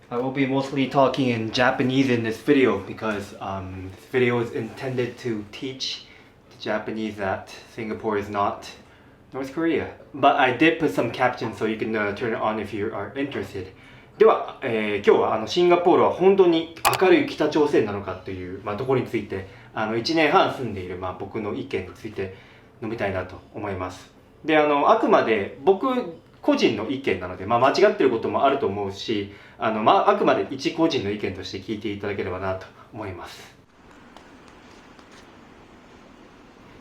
I will be mostly talking in Japanese in this video because this video is intended to teach the Japanese that Singapore is not North Korea. But I did put some captions so you can turn it on if you are interested. では、今日はシンガポールは本当に明るい北朝鮮なのかという、ところについて1年半住んでいる、僕の意見について述べたいなと思います。であくまで僕個人の意見なので、間違ってることもあると思うしあくまで一個人の意見として聞いていただければなと思います。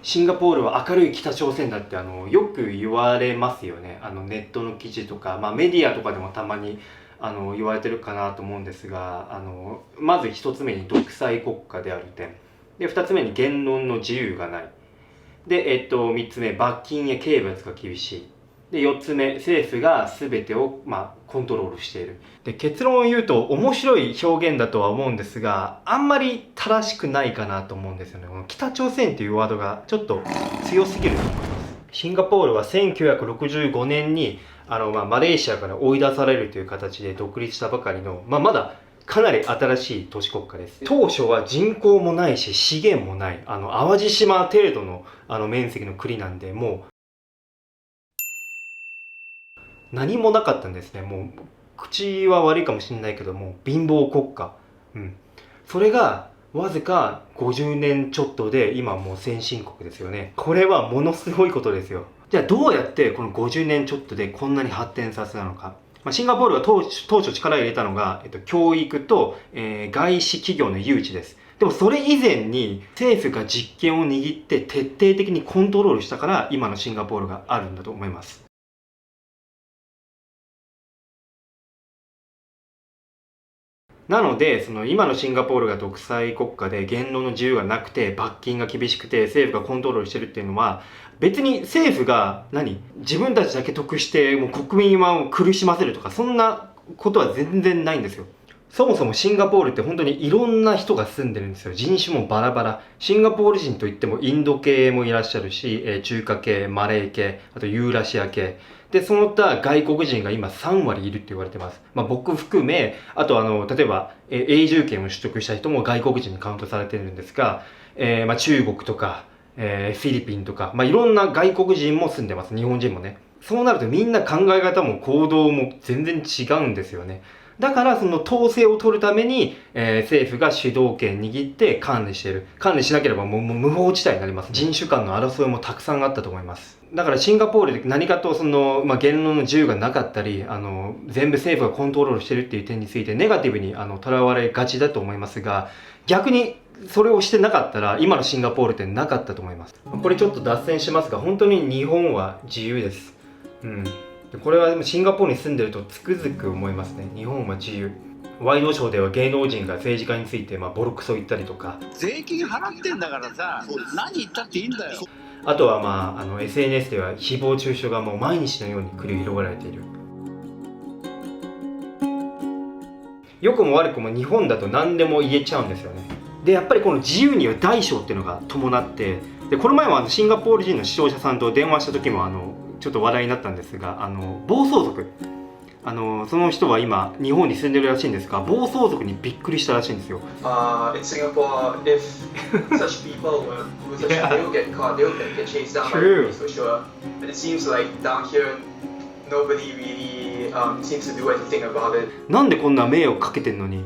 シンガポールは明るい北朝鮮だってよく言われますよね。ネットの記事とか、メディアとかでもたまに言われてるかなと思うんですがまず一つ目に独裁国家である点で、二つ目に言論の自由がないで、三つ目罰金や刑罰が厳しいで、4つ目政府が全てを、コントロールしている。で結論を言うと面白い表現だとは思うんですがあんまり正しくないかなと思うんですよね。この北朝鮮というワードがちょっと強すぎると思います。シンガポールは1965年にマレーシアから追い出されるという形で独立したばかりの、まだかなり新しい都市国家です。当初は人口もないし資源もない淡路島程度の面積の国なんで、もう何もなかったんですね。もう口は悪いかもしれないけども貧乏国家、それがわずか50年ちょっとで今もう先進国ですよね。これはものすごいことですよ。じゃあどうやってこの50年ちょっとでこんなに発展させたのか。シンガポールが当初力を入れたのが、教育と、外資企業の誘致です。でもそれ以前に政府が実権を握って徹底的にコントロールしたから今のシンガポールがあるんだと思います。なので今のシンガポールが独裁国家で言論の自由がなくて罰金が厳しくて政府がコントロールしてるっていうのは別に政府が自分たちだけ得してもう国民は苦しませるとかそんなことは全然ないんですよ。そもそもシンガポールって本当にいろんな人が住んでるんですよ。人種もバラバラ。シンガポール人といってもインド系もいらっしゃるし、中華系、マレー系、あとユーラシア系。で、その他外国人が今3割いるって言われてます。僕含め、あと例えば永住権を取得した人も外国人にカウントされてるんですが、中国とか、フィリピンとか、いろんな外国人も住んでます。日本人もね。そうなるとみんな考え方も行動も全然違うんですよね。だからその統制を取るために、政府が主導権握って管理している。管理しなければもう無法地帯になります。人種間の争いもたくさんあったと思います。だからシンガポールで何かと言論の自由がなかったり全部政府がコントロールしてるっていう点についてネガティブにとらわれがちだと思いますが、逆にそれをしてなかったら今のシンガポールってなかったと思います。これちょっと脱線しますが本当に日本は自由です。これはでもシンガポールに住んでるとつくづく思いますね。日本は自由。ワイドショーでは芸能人が政治家についてボロクソ言ったりとか、税金払ってんだからさ、何言ったっていいんだよ。あとはSNS では誹謗中傷がもう毎日のように繰り広げられている。良くも悪くも日本だと何でも言えちゃうんですよね。でやっぱりこの自由には大小っていうのが伴って、でこの前もシンガポール人の視聴者さんと電話した時もちょっと話題になったんですが暴走族その人は今日本に住んでるらしいんですが暴走族にびっくりしたらしいんですよ。In Singapore, if such people were such, they'll get caught, they'll get chased down by the police for sure. But it seems like down here, nobody really seems to do anything about it. なんでこんな迷惑かけてんのに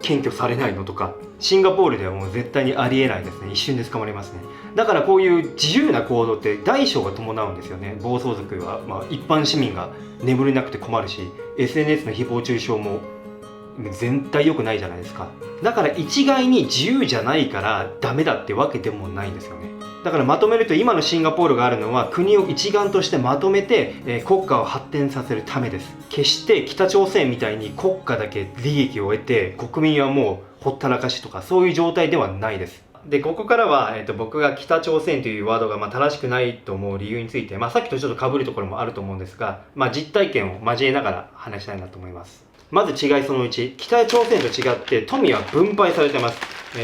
検挙されないのとか、シンガポールではもう絶対にありえないですね。一瞬で捕まりますね。だからこういう自由な行動って大小が伴うんですよね。暴走族は、一般市民が眠れなくて困るし SNS の誹謗中傷も絶対良くないじゃないですか。だから一概に自由じゃないからダメだってわけでもないんですよね。だからまとめると今のシンガポールがあるのは国を一丸としてまとめて、国家を発展させるためです。決して北朝鮮みたいに国家だけ利益を得て国民はもうほったらかしとかそういう状態ではないです。でここからは、僕が北朝鮮というワードが正しくないと思う理由について、さっきとちょっと被るところもあると思うんですが、実体験を交えながら話したいなと思います。まず違いその1、北朝鮮と違って富は分配されてます。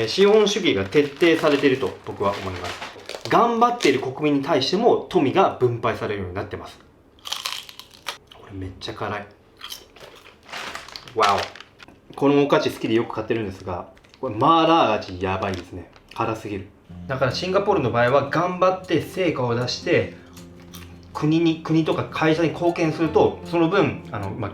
資本主義が徹底されていると僕は思います。頑張っている国民に対しても富が分配されるようになってます。これめっちゃ辛い。わお。このお菓子好きでよく買ってるんですが、これマーラー味やばいですね。辛すぎる。だからシンガポールの場合は頑張って成果を出して国とか会社に貢献すると、その分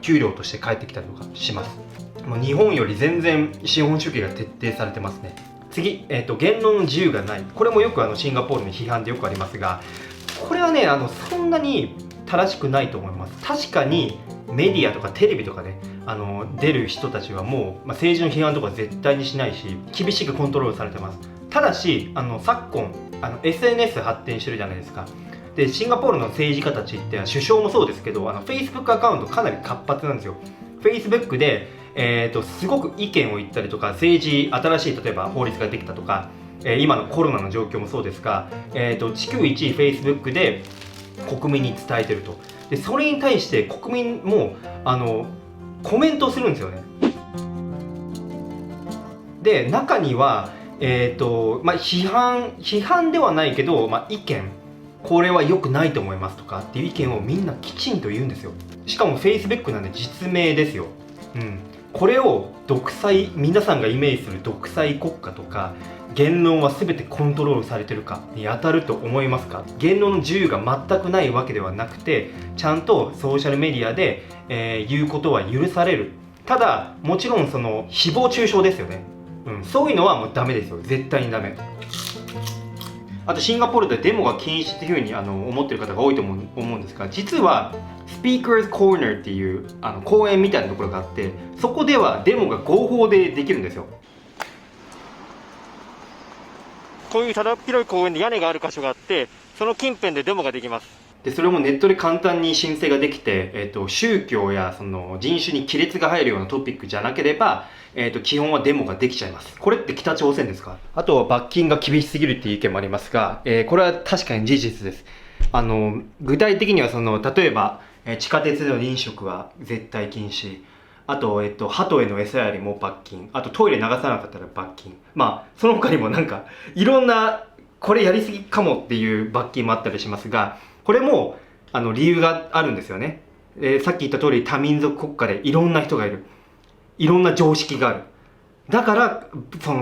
給料として返ってきたりとかします。もう日本より全然資本主義が徹底されてますね。次、言論の自由がない。これもよくシンガポールの批判でよくありますが、これはねそんなに正しくないと思います。確かにメディアとかテレビとかね出る人たちはもう、政治の批判とか絶対にしないし、厳しくコントロールされてます。ただし昨今SNS 発展してるじゃないですか。でシンガポールの政治家たちって首相もそうですけどFacebook アカウントかなり活発なんですよ。Facebook ですごく意見を言ったりとか、新しい例えば法律ができたとか、今のコロナの状況もそうですが、地球一 Facebook で国民に伝えてると。でそれに対して国民もコメントするんですよね。で中には、批判ではないけど、意見、これは良くないと思いますとかっていう意見をみんなきちんと言うんですよ。しかも Facebook なんで実名ですよ。これを皆さんがイメージする独裁国家とか言論は全てコントロールされてるかに当たると思いますか？言論の自由が全くないわけではなくて、ちゃんとソーシャルメディアで、言うことは許される。ただもちろん誹謗中傷ですよね。そういうのはもうダメですよ。絶対にダメ。あとシンガポールでデモが禁止っていうふうに思ってる方が多いと思うんですが、実はスピーカーズコーナーっていう公園みたいなところがあって、そこではデモが合法でできるんですよ。こういうただ広い公園で屋根がある箇所があって、その近辺でデモができます。でそれもネットで簡単に申請ができて、宗教や人種に亀裂が入るようなトピックじゃなければ、基本はデモができちゃいます。これって北朝鮮ですか？あと罰金が厳しすぎるっていう意見もありますが、これは確かに事実です。具体的には例えば、地下鉄での飲食は絶対禁止。あと、鳩への餌やりも罰金。あとトイレ流さなかったら罰金。その他にもいろんなこれやりすぎかもっていう罰金もあったりしますが、これも理由があるんですよね。さっき言った通り多民族国家でいろんな人がいる。いろんな常識がある。だから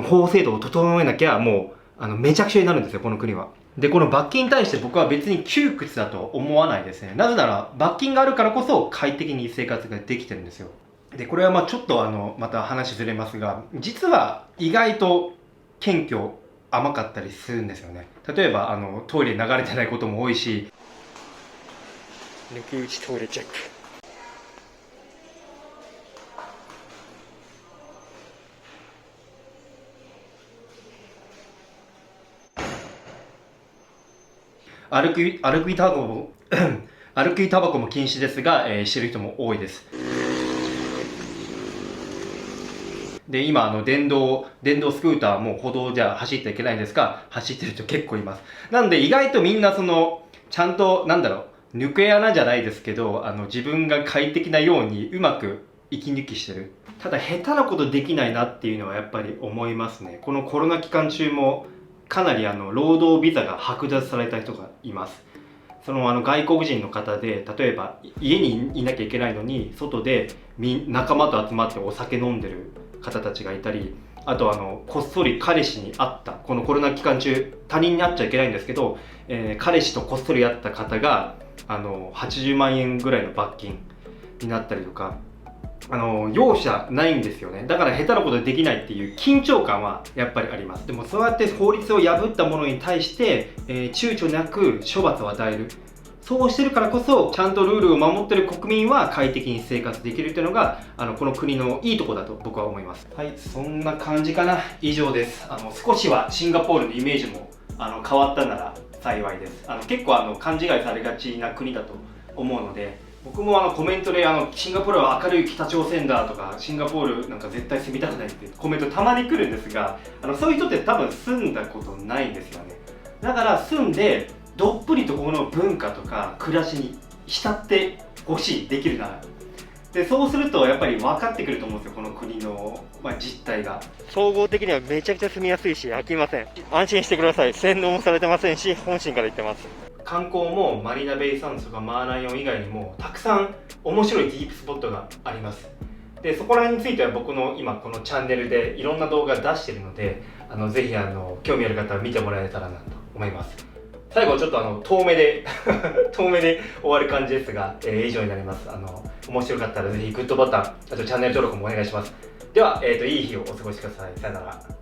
法制度を整えなきゃもうめちゃくちゃになるんですよ、この国は。でこの罰金に対して僕は別に窮屈だと思わないですね。なぜなら罰金があるからこそ快適に生活ができてるんですよ。でこれはちょっとまた話ずれますが、実は意外と謙虚甘かったりするんですよね。例えばトイレ流れてないことも多いし、抜き打ちトイレチェック。歩きタバコも禁止ですが、してる人も多いです。で今電動スクーターも歩道じゃ走ってはいけないんですが、走ってる人結構います。なんで意外とみんなちゃんと抜け穴じゃないですけど自分が快適なようにうまく息抜きしてる。ただ下手なことできないなっていうのはやっぱり思いますね。このコロナ期間中もかなり労働ビザが剥奪された人がいます。外国人の方で例えば家にいなきゃいけないのに外で仲間と集まってお酒飲んでる方たちがいたり、あとこっそり彼氏に会った、このコロナ期間中他人に会っちゃいけないんですけど、彼氏とこっそり会った方が80万円ぐらいの罰金になったりとか、容赦ないんですよね。だから下手なことできないっていう緊張感はやっぱりあります。でもそうやって法律を破ったものに対して、躊躇なく処罰を与える。そうしてるからこそちゃんとルールを守ってる国民は快適に生活できるっていうのがこの国のいいところだと僕は思います。はい、そんな感じかな。以上です。少しはシンガポールのイメージも変わったなら幸いです。結構勘違いされがちな国だと思うので、僕もコメントでシンガポールは明るい北朝鮮だとか、シンガポールなんか絶対住みたくないってコメントたまに来るんですが、そういう人って多分住んだことないんですよね。だから住んでどっぷりとこの文化とか暮らしに浸ってほしい、できるなら。でそうするとやっぱり分かってくると思うんですよ、この国の、実態が。総合的にはめちゃくちゃ住みやすいし飽きません。安心してください。洗脳もされてませんし、本心から言ってます。観光もマリーナベイサンズとかマーライオン以外にもたくさん面白いディープスポットがあります。でそこら辺については僕の今このチャンネルでいろんな動画出してるので、ぜひ興味ある方は見てもらえたらなと思います。最後ちょっと遠目で遠目で終わる感じですが、以上になります。面白かったらぜひグッドボタン、あとチャンネル登録もお願いします。では、いい日をお過ごしください。さよなら。